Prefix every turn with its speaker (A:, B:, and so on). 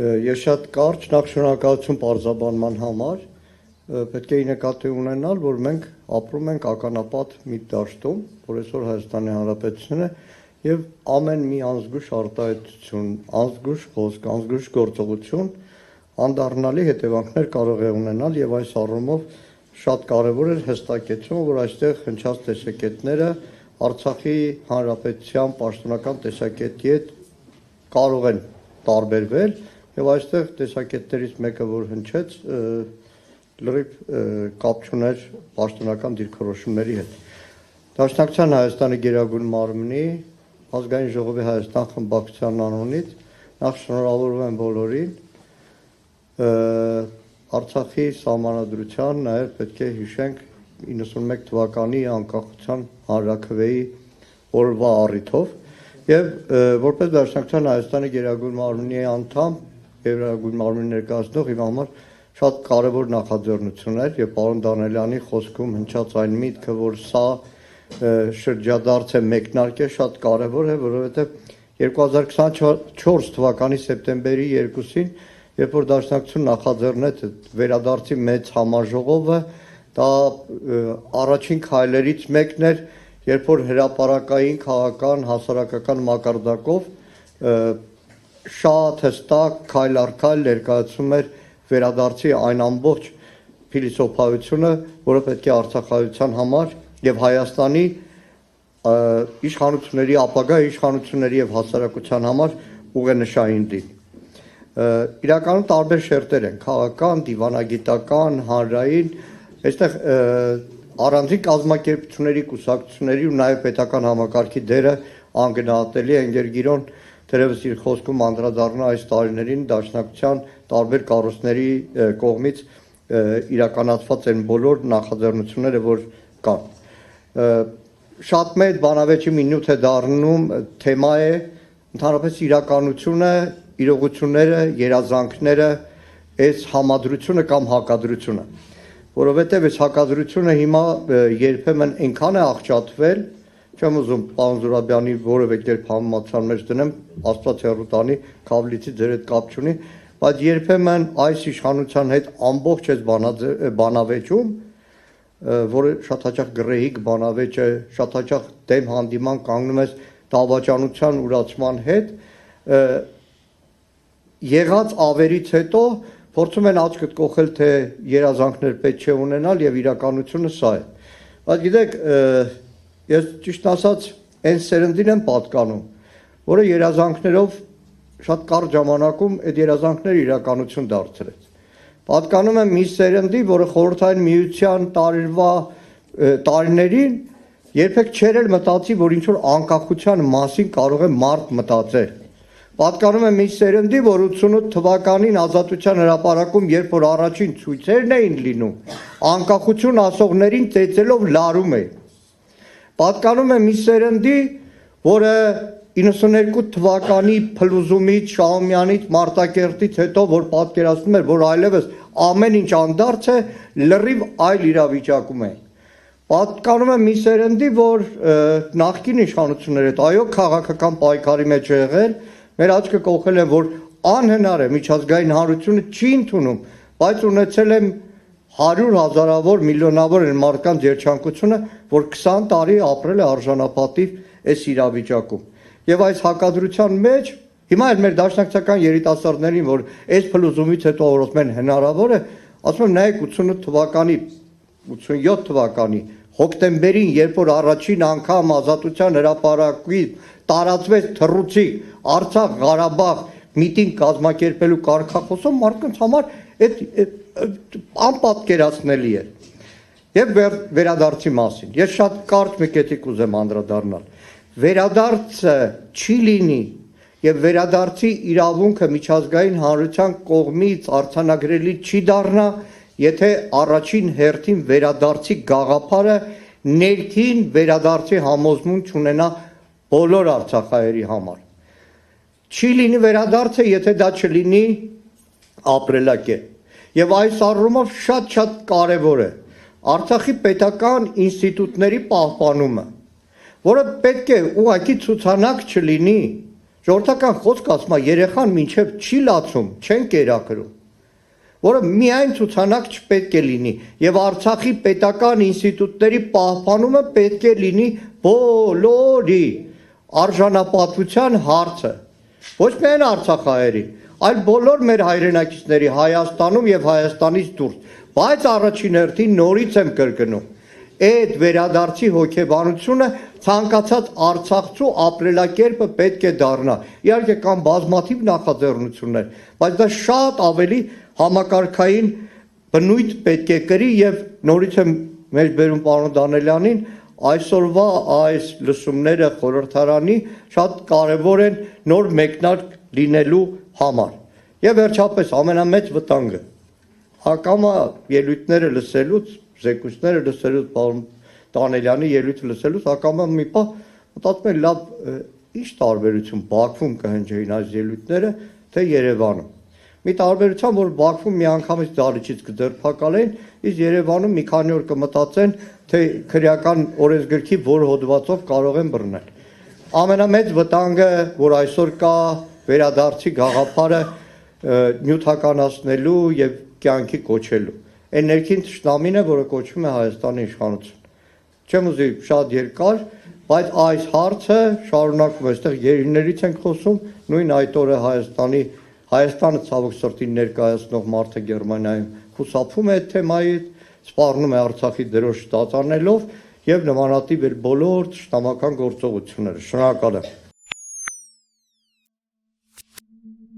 A: Ես շատ կարճ նախ շնորհակալություն պարզաբանման համար, պետք է նկատի ունենալ, որ մենք ապրում ենք ականապատ մի դաշտում, որ այսօր Հայաստանի Հանրապետությունն է, եւ ամեն մի անզգույշ արտահայտություն, անզգույշ խոսք, անզգույշ գործողություն անդառնալի հետևանքներ կարող է ունենալ եւ այս առումով շատ կարեւոր է հստակեցումը, որ այստեղ հնչած տեսակետները Արցախի Հանրապետության պաշտոնական տեսակետի հետ կարող են տարբերվել եւ այստեղ տեսակետներից մեկը որ հնչեց լրիվ կապ չուներ պաշտոնական դիրքորոշումների հետ։ Դաշնակցության Հայաստանի Գերագույն մարմնի Ազգային ժողովի Հայաստան խմբակցության անունից նախ շնորհավորում եմ բոլորին Արցախի սահմանադրության նաեւ պետք է հիշենք 91 թվականի անկախության հանրաքվեի օրվա առիթով եւ որպես Դաշնակցության Հայաստանի Գերագույն մարմնի անդամ Գերագույն մարմնի ներկայացնող իմ համար շատ կարևոր նախաձեռնություն էր եւ պարոն Դանելյանի խոսքում հնչած այն միտքը, որ սա շրջադարձ է մեկնարկ է, շատ կարևոր է, որովհետեւ 2024 թվականի սեպտեմբերի 2-ին, երբ որ Դաշնակցություն նախաձեռնեց վերադարձի մեծ համաժողովը, դա առաջին քայլերից մեկն էր, երբ որ հրապարակային քաղաքական հասարակական մակարդակով շատ հստակ քայլ առ քայլ ներկայացում էր վերադարձի այն ամբողջ փիլիսոփայությունը, որը պետք է արցախայության համար եւ Հայաստանի իշխանությունների ապագա իշխանությունների եւ հասարակության համար ուղենշային լինի։ Իրականում տարբեր շերտեր են՝ քաղաքական, դիվանագիտական, հանրային, այստեղ առանձին կազմակերպությունների, կուսակցությունների ու նաեւ պետական համակարգի դերը անգնահատելի է։ Ընկերգիրոն թերևս իր խոսքում անդրադառնա այս տարիներին Դաշնակցության տարբեր կառույցների կողմից իրականացված են բոլոր նախաձեռնությունները, որ կան։ Շատ մեծ բանավեճի մի նյութ է դառնում թեմա է ընդհանրապես իրականությունը, իրողությունները, երազանքները, այս համադրությունը կամ հակադրությունը, որովհետև այս հակադրությունը հիմա երբեմն այնքան է աղճատվել, չեմ ուզում պարոն Զուրաբյանի որևէ կերպ համեմատության մեջ դնեմ, Աստված հեռու տանի, Քավլիցի ձեր հետ կապ չունի, բայց երբեմն այս իշխանության հետ ամբողջ այս բանավեճում, որը շատ հաճախ գռեհիկ բանավեճ է, շատ հաճախ դեմ հանդիման կանգնում ես դավաճանության ուրացման հետ, եղած ավերից հետո փորձում են աչքդ կողել, թե երազանքներ պետք չէ ունենալ եւ իրականությունը սա է։ Բայց գիտեք, ես ճիշտ ասած այն սերնդին եմ պատկանում, որը երազանքներով շատ կարճ ժամանակում այդ երազանքները իրականություն դարձրեց։ Պատկանում եմ մի սերնդի, որը խորհրդային միության տարիներին երբեք չէր էլ մտածի, որ ինչ որ անկախության մասին կարող է մարդ մտածել։ Պատկանում եմ մի սերնդի, որ 88 թվականին Ազատության հրապարակում, երբ որ առաջին ցույցերն էին լինում, անկախություն ասողներին ծեծելով լարում էին։ Պատկանում եմ մի սերնդի, որը 92 թվականի փլուզումից, Շահումյանից, Մարտակերտից հետո, որ պատկերացնում էր, որ այլևս ամեն ինչ անդարձ է, լրիվ այլ իրավիճակում է։ Պատկանում եմ մի սերնդի, որ նախկին իշխանությունների հետ, այո, քաղաքական պայքարի մեջ է եղել, մեր աչքը կողել են, որ անհնար է միջազգային հանրությունը չի ընդունում, բայց ունեցել եմ 100,000-ավոր, միլիոնավոր մարդկանց երջանկությունը, որ 20 տարի ապրել է արժանապատիվ այս իրավիճակում։ Եվ այս հակադրության մեջ հիմա էլ մեր դաշնակցական երիտասարդներին, որ այս փլուզումից հետո որոշում են հնարավոր է, ասում եմ նայեք 88 թվականի, 87 թվականի հոկտեմբերին, երբ որ առաջին անգամ Ազատության հրապարակի տարածվեց թռուցիկ Արցախ, Ղարաբաղ միտինգ կազմակերպելու կարգախոսում, մարդկանց համար այդ անպատկերացնելի է։ Եվ վերադարձի մասին։ Ես շատ կարճ մի կետի կուզեմ անդրադառնալ։ Վերադարձը չի լինի եւ վերադարձի իրավունքը միջազգային հանրության կողմից արձանագրելի չի դառնա, եթե առաջին հերթին վերադարձի գաղափարը ներքին վերադարձի համոզմուն չունենա բոլոր արցախայերի համար։ Չի լինի վերադարձը, եթե դա չլինի ապրելակերպ։ Եվ այս առումով շատ կարևոր է Արցախի պետական ինստիտուտների պահպանումը, որը պետք է ուղղակի ցուցանակ չլինի, Ժողովրդական խոսք ասում է երեխան մինչև չի լացում, չեն կերակրում, որը միայն ցուցանակ չպետք է լինի եւ Արցախի պետական ինստիտուտների պահպանումը պետք է լինի բոլորի արժանապատվության հարցը, ոչ միայն արցախահայերի, այլ բոլոր մեր հայրենակիցների Հայաստանում եւ Հայաստանից դուրս, բայց առաջին հերթին նորից եմ կրկնում, այդ վերադարձի հոգեբանությունը ցանկացած արցախցու ապրելակերպը պետք է դառնա։ Իհարկե կան բազմաթիվ նախաձեռնություններ, բայց դա շատ ավելի համակարգային բնույթ պետք է կրի եւ նորից եմ մեր բերում պարոն Դանելյանին, այսօրվա այս լսումները խորհրդարանի շատ կարևոր են նոր մեկնարկ լինելու համար։ Եվ վերջապես ամենամեծ վտանգը ակամա ելույթները լսելուց, զեկույցները լսելուց, պարոն Դանելյանի ելույթը լսելուց ակամա մի պահ մտածում եմ լավ ինչ տարբերություն Բաքվում կհնչեին այս ելույթները, թե Երևանում։ Մի տարբերությամբ, որ Բաքվում միանգամից դալիճից կդրփակալեն, իսկ Երևանում մի քանի օր կմտածեն, թե քրեական օրենսգրքի որ հոդվածով կարող են բռնել։ Ամենամեծ վտանգը, որ այսօր կա վերադարձի գաղափարը նյութականացնելու եւ կյանքի կոչելու։ Այն ներքին թշնամին է, որը կոչվում է Հայաստանի իշխանություն։ Չեմ ուզի շատ երկար, բայց այս հարցը շարունակվում է, այստեղ երիներից ենք խոսում, նույն այդ օրը Հայաստանը ցավոք սրտի ներկայացնող մարդը Գերմանիայում խուսափում է այդ թեմայից, սպառնում է Արցախի դրոշ ստացանելով եւ նմանատիպ բոլոր թշնամական գործողությունները։ Շնորհակալ եմ։